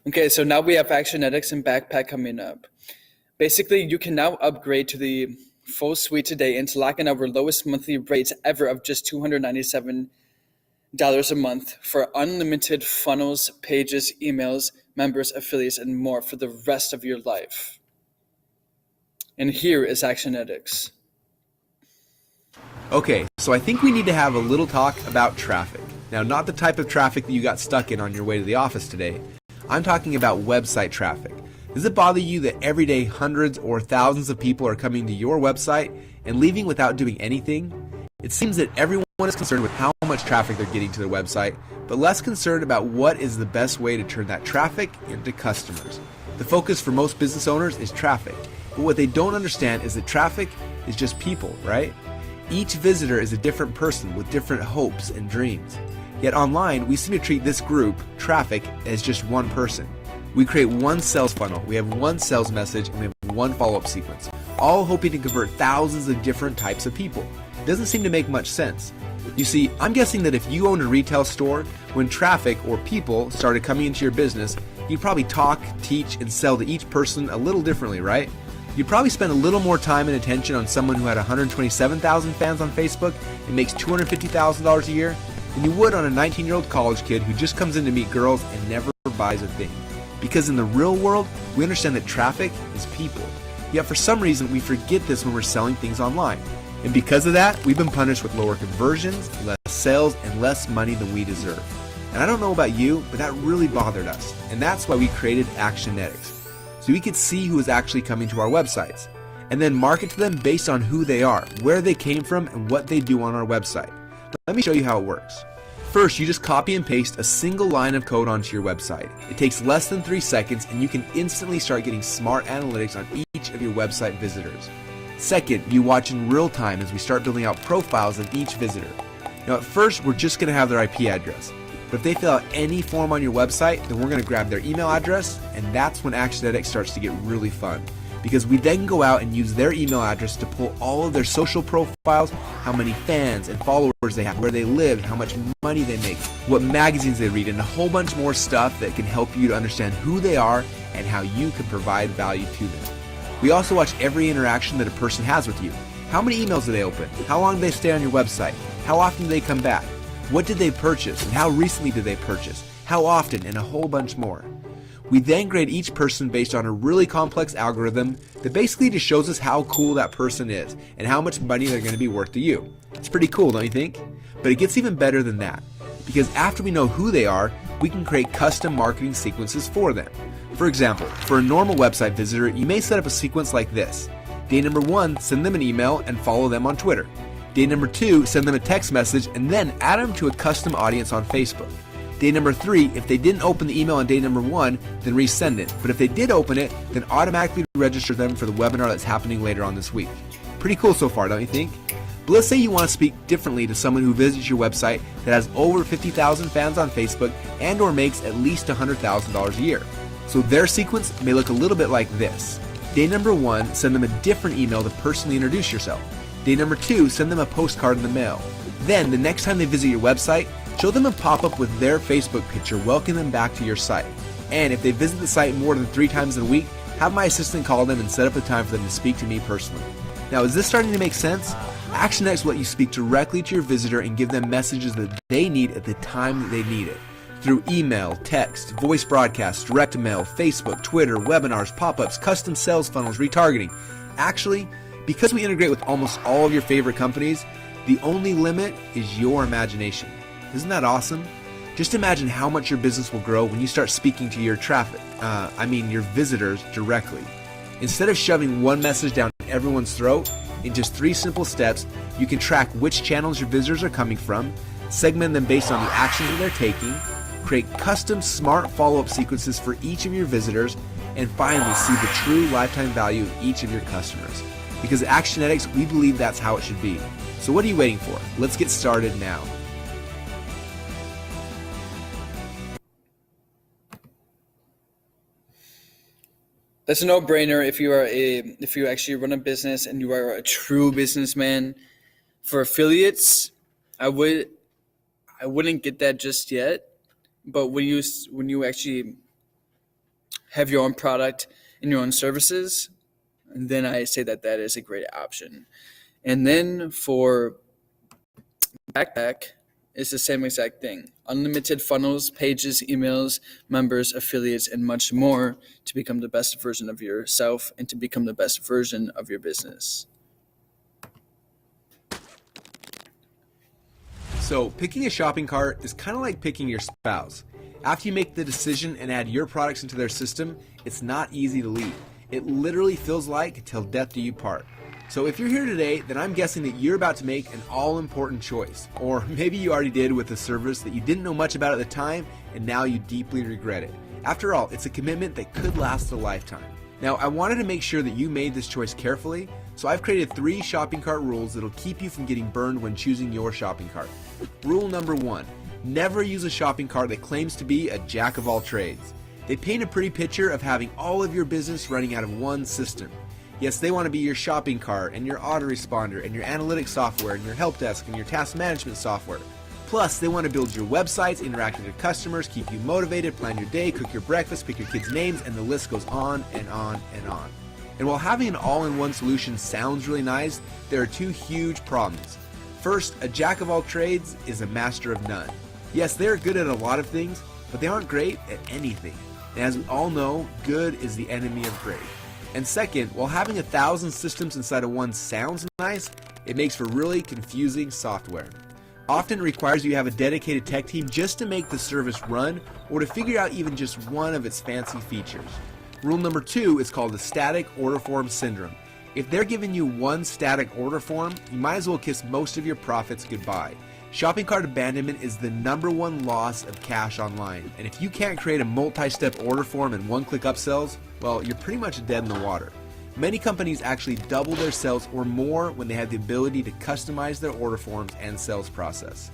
Okay, so now we have Actionetics and Backpack coming up. Basically, you can now upgrade to the full suite today and to lock in our lowest monthly rates ever of just $297 a month for unlimited funnels, pages, emails, members, affiliates, and more for the rest of your life. And here is Actionetics. Okay, so I think we need to have a little talk about traffic. Now, not the type of traffic that you got stuck in on your way to the office today. I'm talking about website traffic. Does it bother you that every day hundreds or thousands of people are coming to your website and leaving without doing anything? It seems that everyone is concerned with how much traffic they're getting to their website, but less concerned about what is the best way to turn that traffic into customers. The focus for most business owners is traffic, but what they don't understand is that traffic is just people, right? Each visitor is a different person with different hopes and dreams. Yet online, we seem to treat this group, traffic, as just one person. We create one sales funnel, we have one sales message, and we have one follow-up sequence, all hoping to convert thousands of different types of people. It doesn't seem to make much sense. You see, I'm guessing that if you owned a retail store, when traffic or people started coming into your business, you'd probably talk, teach, and sell to each person a little differently, right? You'd probably spend a little more time and attention on someone who had 127,000 fans on Facebook and makes $250,000 a year than you would on a 19-year-old college kid who just comes in to meet girls and never buys a thing. Because in the real world, we understand that traffic is people. Yet for some reason, we forget this when we're selling things online. And because of that, we've been punished with lower conversions, less sales, and less money than we deserve. And I don't know about you, but that really bothered us. And that's why we created Actionetics, so we could see who is actually coming to our websites, and then market to them based on who they are, where they came from, and what they do on our website. Let me show you how it works. First, you just copy and paste a single line of code onto your website. It takes less than 3 seconds, and you can instantly start getting smart analytics on each of your website visitors. Second, you watch in real time as we start building out profiles of each visitor. Now at first, we're just going to have their IP address. But if they fill out any form on your website, then we're going to grab their email address, and that's when Actionetics starts to get really fun. Because we then go out and use their email address to pull all of their social profiles, how many fans and followers they have, where they live, how much money they make, what magazines they read, and a whole bunch more stuff that can help you to understand who they are and how you can provide value to them. We also watch every interaction that a person has with you. How many emails do they open? How long do they stay on your website? How often do they come back? What did they purchase, and how recently did they purchase? How often, and a whole bunch more. We then grade each person based on a really complex algorithm that basically just shows us how cool that person is and how much money they're going to be worth to you. It's pretty cool, don't you think? But it gets even better than that, because after we know who they are, we can create custom marketing sequences for them. For example, for a normal website visitor, you may set up a sequence like this. Day number 1, send them an email and follow them on Twitter. Day number 2, send them a text message and then add them to a custom audience on Facebook. Day number 3, if they didn't open the email on day number 1, then resend it. But if they did open it, then automatically register them for the webinar that's happening later on this week. Pretty cool so far, don't you think? But let's say you want to speak differently to someone who visits your website that has over 50,000 fans on Facebook and or makes at least $100,000 a year. So their sequence may look a little bit like this. Day number 1, send them a different email to personally introduce yourself. Day number 2, send them a postcard in the mail. Then, the next time they visit your website, show them a pop-up with their Facebook picture welcoming them back to your site. And if they visit the site more than 3 times in a week, have my assistant call them and set up a time for them to speak to me personally. Now, is this starting to make sense? ActionX will let you speak directly to your visitor and give them messages that they need at the time that they need it. Through email, text, voice broadcasts, direct mail, Facebook, Twitter, webinars, pop-ups, custom sales funnels, retargeting. Actually, because we integrate with almost all of your favorite companies, the only limit is your imagination. Isn't that awesome? Just imagine how much your business will grow when you start speaking to your your visitors directly. Instead of shoving one message down everyone's throat, in just 3 simple steps, you can track which channels your visitors are coming from, segment them based on the actions that they're taking, create custom smart follow-up sequences for each of your visitors, and finally see the true lifetime value of each of your customers. Because at Actionetics, we believe that's how it should be. So what are you waiting for? Let's get started now. That's a no-brainer if you actually run a business and you are a true businessman. For affiliates, I wouldn't get that just yet, but when you actually have your own product and your own services, then I say that that is a great option. And then for Backpack, it's the same exact thing. Unlimited funnels, pages, emails, members, affiliates, and much more to become the best version of yourself and to become the best version of your business. So, picking a shopping cart is kind of like picking your spouse. After you make the decision and add your products into their system, it's not easy to leave. It literally feels like till death do you part. So if you're here today, then I'm guessing that you're about to make an all-important choice. Or maybe you already did with a service that you didn't know much about at the time, and now you deeply regret it. After all, it's a commitment that could last a lifetime. Now, I wanted to make sure that you made this choice carefully, so I've created 3 shopping cart rules that'll keep you from getting burned when choosing your shopping cart. Rule number 1, never use a shopping cart that claims to be a jack of all trades. They paint a pretty picture of having all of your business running out of one system. Yes, they want to be your shopping cart and your autoresponder and your analytics software and your help desk and your task management software. Plus, they want to build your websites, interact with your customers, keep you motivated, plan your day, cook your breakfast, pick your kids' names, and the list goes on and on and on. And while having an all-in-one solution sounds really nice, there are 2 huge problems. First, a jack of all trades is a master of none. Yes, they are good at a lot of things, but they aren't great at anything. And as we all know, good is the enemy of great. And second, while having 1,000 systems inside of one sounds nice, it makes for really confusing software. Often it requires you have a dedicated tech team just to make the service run or to figure out even just one of its fancy features. Rule number 2 is called the static order form syndrome. If they're giving you one static order form, you might as well kiss most of your profits goodbye. Shopping cart abandonment is the #1 loss of cash online, and if you can't create a multi-step order form and one-click upsells, well, you're pretty much dead in the water. Many companies actually double their sales or more when they have the ability to customize their order forms and sales process.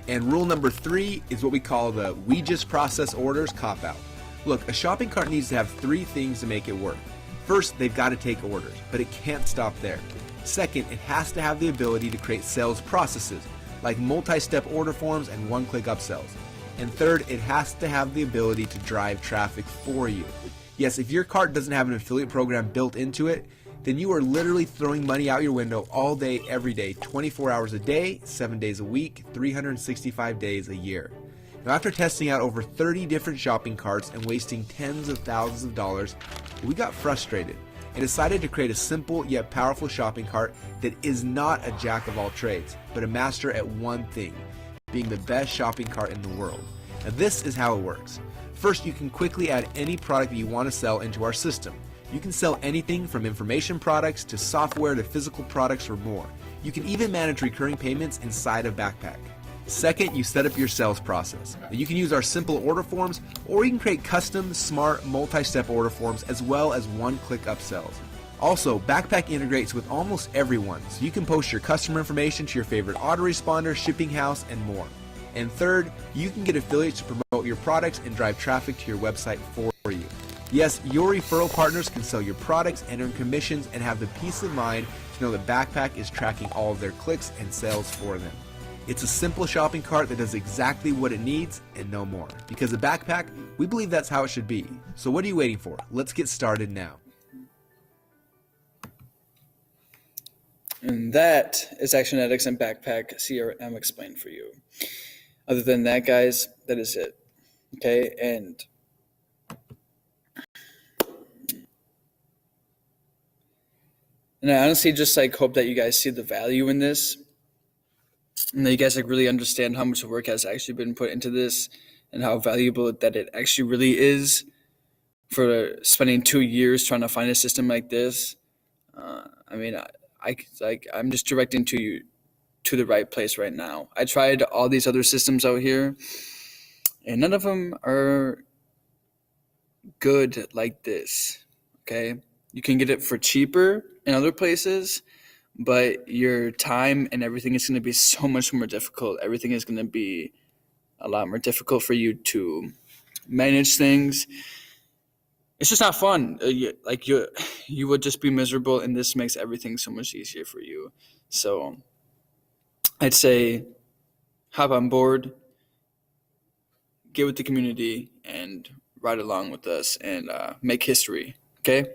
And rule number 3 is what we call the "we just process orders" cop-out. Look, a shopping cart needs to have 3 things to make it work. First, they've got to take orders, but it can't stop there. Second, it has to have the ability to create sales processes, like multi-step order forms and one-click upsells. And third, it has to have the ability to drive traffic for you. Yes, if your cart doesn't have an affiliate program built into it, then you are literally throwing money out your window all day, every day, 24 hours a day, 7 days a week, 365 days a year. Now, after testing out over 30 different shopping carts and wasting tens of thousands of dollars, we got frustrated and decided to create a simple yet powerful shopping cart that is not a jack of all trades, but a master at one thing, being the best shopping cart in the world. Now, this is how it works. First, you can quickly add any product that you want to sell into our system. You can sell anything from information products to software to physical products or more. You can even manage recurring payments inside of Backpack. Second, you set up your sales process. You can use our simple order forms, or you can create custom, smart, multi-step order forms as well as one-click upsells. Also, Backpack integrates with almost everyone, so you can post your customer information to your favorite autoresponder, shipping house, and more. And third, you can get affiliates to promote your products and drive traffic to your website for you. Yes, your referral partners can sell your products and earn commissions and have the peace of mind to know that Backpack is tracking all of their clicks and sales for them. It's a simple shopping cart that does exactly what it needs and no more. Because at Backpack, we believe that's how it should be. So what are you waiting for? Let's get started now. And that is Actionetics and Backpack CRM explained for you. Other than that, guys, that is it. Okay, and I honestly just hope that you guys see the value in this, and that you guys really understand how much work has actually been put into this, and how valuable that it actually really is for spending 2 years trying to find a system like this. I'm just directing to you to the right place right now. I tried all these other systems out here, and none of them are good like this. Okay, you can get it for cheaper in other places, but your time and everything is going to be so much more difficult. Everything is going to be a lot more difficult for you to manage things. It's just not fun. You would just be miserable, and this makes everything so much easier for you. So I'd say hop on board, get with the community, and ride along with us and make history. Okay.